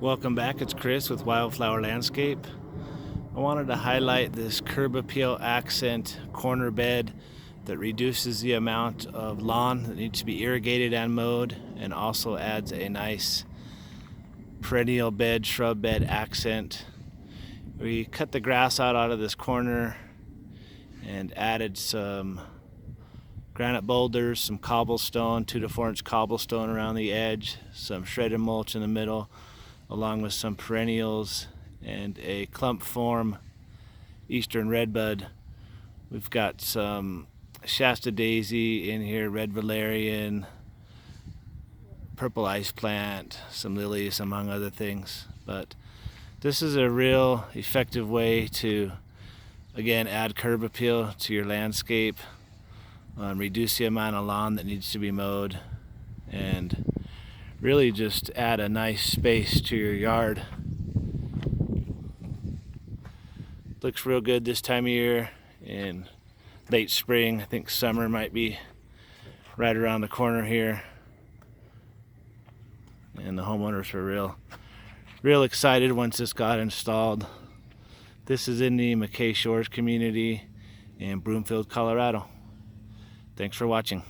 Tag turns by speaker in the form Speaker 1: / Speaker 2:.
Speaker 1: Welcome back, it's Chris with Wildflower Landscape. I wanted to highlight this curb appeal accent corner bed that reduces the amount of lawn that needs to be irrigated and mowed, and also adds a nice perennial bed, shrub bed accent. We cut the grass out of this corner and added some granite boulders, some cobblestone, 2 to 4 inch cobblestone around the edge, some shredded mulch in the middle, along with some perennials and a clump form eastern redbud. We've got some Shasta daisy in here, red valerian, purple ice plant, some lilies, among other things. But this is a real effective way to, again, add curb appeal to your landscape, reduce the amount of lawn that needs to be mowed, and really just add a nice space to your yard. Looks real good this time of year in late spring. I think summer might be right around the corner here, and the homeowners were real excited once this got installed. This is in the McKay Shores community in Broomfield, Colorado. Thanks for watching.